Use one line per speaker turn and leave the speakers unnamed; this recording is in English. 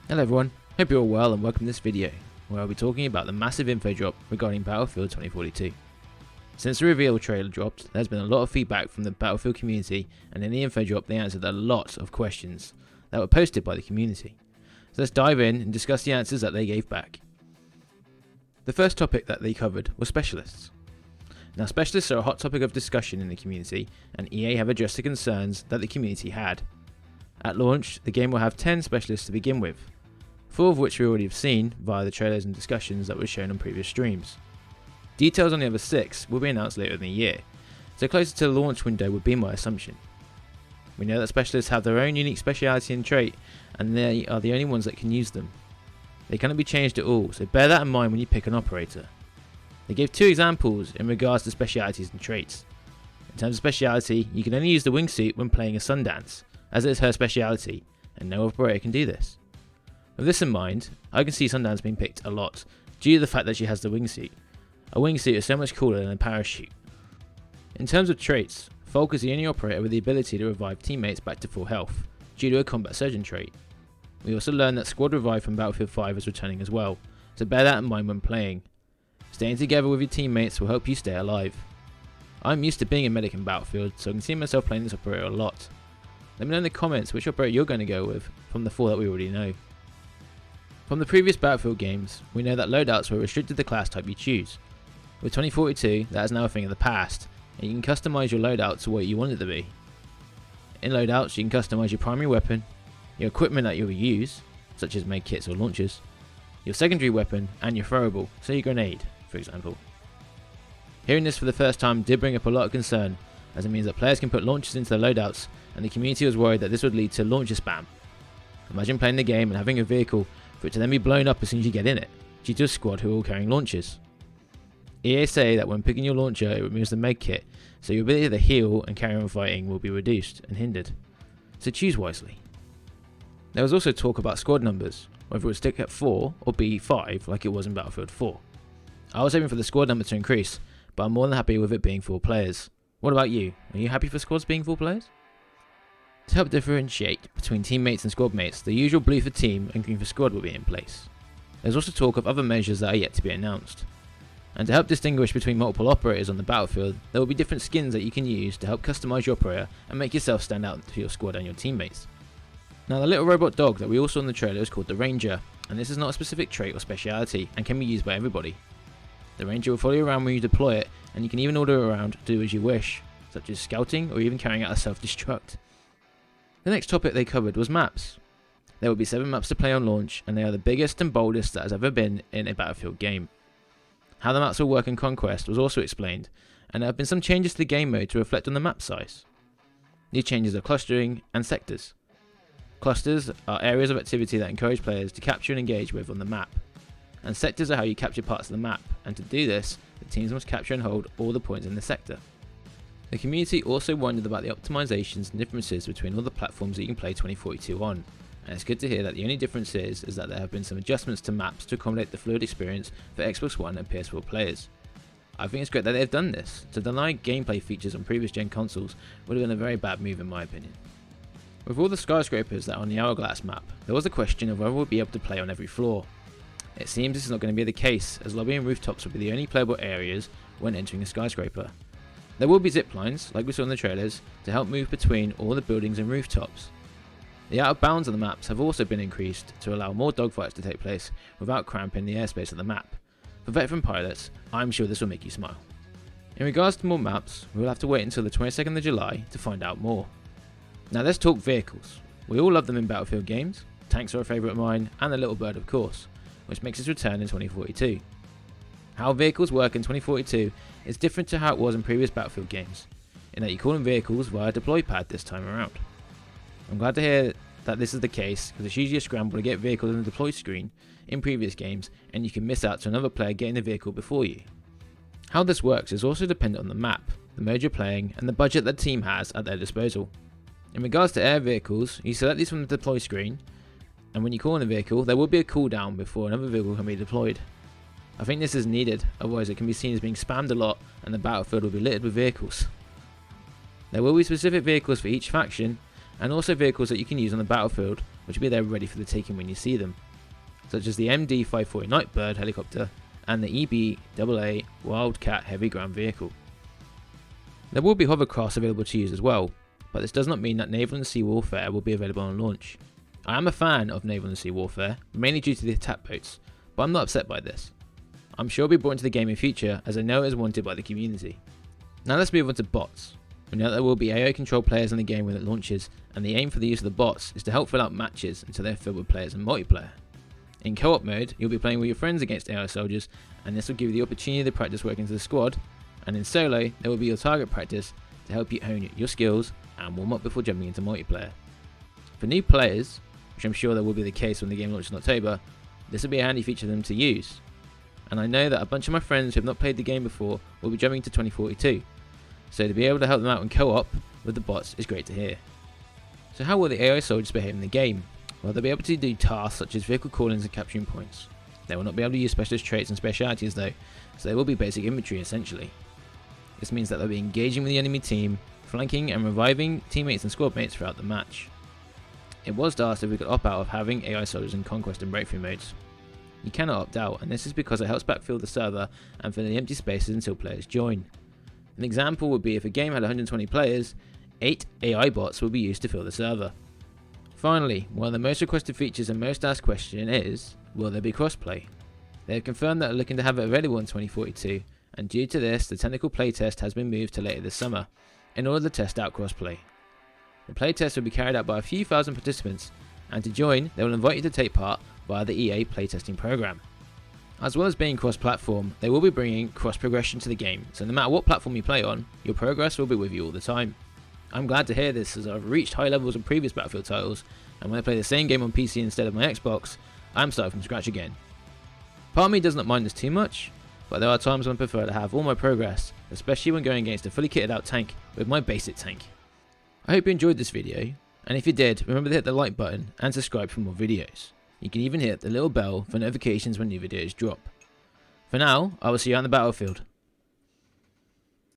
Hello everyone, hope you're all well and welcome to this video, where I'll be talking about the massive info drop regarding Battlefield 2042. Since the reveal trailer dropped, there's been a lot of feedback from the Battlefield community, and in the info drop they answered a lot of questions that were posted by the community. So let's dive in and discuss the answers that they gave back. The first topic that they covered was specialists. Now specialists are a hot topic of discussion in the community, and EA have addressed the concerns that the community had. At launch, the game will have 10 specialists to begin with, 4 of which we already have seen via the trailers and discussions that were shown on previous streams. Details on the other 6 will be announced later in the year, so closer to the launch window would be my assumption. We know that specialists have their own unique speciality and trait, and they are the only ones that can use them. They cannot be changed at all, so bear that in mind when you pick an operator. They gave 2 examples in regards to specialities and traits. In terms of speciality, you can only use the wingsuit when playing a Sundance, as it is her speciality, and no operator can do this. With this in mind, I can see Sundance being picked a lot, due to the fact that she has the wingsuit. A wingsuit is so much cooler than a parachute. In terms of traits, Falk is the only operator with the ability to revive teammates back to full health, due to a combat surgeon trait. We also learned that Squad Revive from Battlefield 5 is returning as well, so bear that in mind when playing. Staying together with your teammates will help you stay alive. I'm used to being a medic in Battlefield, so I can see myself playing this operator a lot. Let me know in the comments which operator you're going to go with from the 4 that we already know. From the previous Battlefield games, we know that loadouts were restricted to the class type you choose. With 2042, that is now a thing of the past, and you can customise your loadout to what you want it to be. In loadouts, you can customise your primary weapon, your equipment that you will use, such as med kits or launchers, your secondary weapon, and your throwable, so your grenade, for example. Hearing this for the first time did bring up a lot of concern, as it means that players can put launchers into their loadouts, and the community was worried that this would lead to launcher spam. Imagine playing the game and having a vehicle for it to then be blown up as soon as you get in it, due to a squad who are all carrying launchers. EA say that when picking your launcher it removes the med kit, so your ability to heal and carry on fighting will be reduced and hindered, so choose wisely. There was also talk about squad numbers, whether it would stick at 4 or be 5 like it was in Battlefield 4. I was hoping for the squad number to increase, but I'm more than happy with it being 4 players. What about you? Are you happy for squads being 4 players? To help differentiate between teammates and squad mates, the usual blue for team and green for squad will be in place. There's also talk of other measures that are yet to be announced. And to help distinguish between multiple operators on the battlefield, there will be different skins that you can use to help customise your operator and make yourself stand out to your squad and your teammates. Now the little robot dog that we all saw in the trailer is called the Ranger, and this is not a specific trait or speciality and can be used by everybody. The Ranger will follow you around when you deploy it, and you can even order it around to do as you wish, such as scouting or even carrying out a self-destruct. The next topic they covered was maps. There will be 7 maps to play on launch, and they are the biggest and boldest that has ever been in a Battlefield game. How the maps will work in Conquest was also explained, and there have been some changes to the game mode to reflect on the map size. These changes are clustering and sectors. Clusters are areas of activity that encourage players to capture and engage with on the map, and sectors are how you capture parts of the map, and to do this, the teams must capture and hold all the points in the sector. The community also wondered about the optimizations and differences between all the platforms that you can play 2042 on, and it's good to hear that the only difference is that there have been some adjustments to maps to accommodate the fluid experience for Xbox One and PS4 players. I think it's great that they have done this. To deny gameplay features on previous gen consoles would have been a very bad move in my opinion. With all the skyscrapers that are on the Hourglass map, there was a question of whether we'll be able to play on every floor. It seems this is not going to be the case, as lobby and rooftops will be the only playable areas when entering a skyscraper. There will be zip lines, like we saw in the trailers, to help move between all the buildings and rooftops. The out of bounds of the maps have also been increased to allow more dogfights to take place without cramping the airspace of the map. For veteran pilots, I'm sure this will make you smile. In regards to more maps, we will have to wait until the 22nd of July to find out more. Now let's talk vehicles. We all love them in Battlefield games, tanks are a favourite of mine, and the Little Bird of course, which makes its return in 2042. How vehicles work in 2042 is different to how it was in previous Battlefield games, in that you call them vehicles via deploy pad this time around. I'm glad to hear that this is the case, because it's usually a scramble to get vehicles in the deploy screen in previous games, and you can miss out to another player getting the vehicle before you. How this works is also dependent on the map, the mode you're playing, and the budget that the team has at their disposal. In regards to air vehicles, you select these from the deploy screen, and when you call in a vehicle, there will be a cooldown before another vehicle can be deployed. I think this is needed, otherwise it can be seen as being spammed a lot and the battlefield will be littered with vehicles. There will be specific vehicles for each faction, and also vehicles that you can use on the battlefield which will be there ready for the taking when you see them, such as the MD-540 Nightbird helicopter and the EBAA Wildcat heavy ground vehicle. There will be hovercrafts available to use as well, but this does not mean that naval and sea warfare will be available on launch. I am a fan of naval and sea warfare, mainly due to the attack boats, but I'm not upset by this. I'm sure it'll be brought into the game in future, as I know it is wanted by the community. Now let's move on to bots. We know that there will be AI controlled players in the game when it launches, and the aim for the use of the bots is to help fill out matches until they're filled with players in multiplayer. In co-op mode, you'll be playing with your friends against AI soldiers, and this will give you the opportunity to practice working as a squad, and in solo, there will be your target practice to help you hone your skills and warm up before jumping into multiplayer. For new players, which I'm sure that will be the case when the game launches in October, this will be a handy feature for them to use. And I know that a bunch of my friends who have not played the game before will be jumping to 2042, so to be able to help them out in co-op with the bots is great to hear. So how will the AI soldiers behave in the game? Well, they'll be able to do tasks such as vehicle call-ins and capturing points. They will not be able to use specialist traits and specialities though, so they will be basic infantry essentially. This means that they'll be engaging with the enemy team, flanking and reviving teammates and squad mates throughout the match. It was asked if we could opt out of having AI soldiers in Conquest and Breakthrough modes. You cannot opt out, and this is because it helps backfill the server and fill the empty spaces until players join. An example would be if a game had 120 players, 8 AI bots will be used to fill the server. Finally, one of the most requested features and most asked question is, will there be crossplay? They have confirmed that they're looking to have it available in 2042, and due to this, the technical playtest has been moved to later this summer, in order to test out crossplay. The playtest will be carried out by a few thousand participants, and to join, they will invite you to take part via the EA playtesting program. As well as being cross-platform, they will be bringing cross-progression to the game, so no matter what platform you play on, your progress will be with you all the time. I'm glad to hear this, as I've reached high levels in previous Battlefield titles, and when I play the same game on PC instead of my Xbox, I'm starting from scratch again. Part of me does not mind this too much, but there are times when I prefer to have all my progress, especially when going against a fully kitted out tank with my basic tank. I hope you enjoyed this video, and if you did, remember to hit the like button and subscribe for more videos. You can even hit the little bell for notifications when new videos drop. For now, I will see you on the battlefield.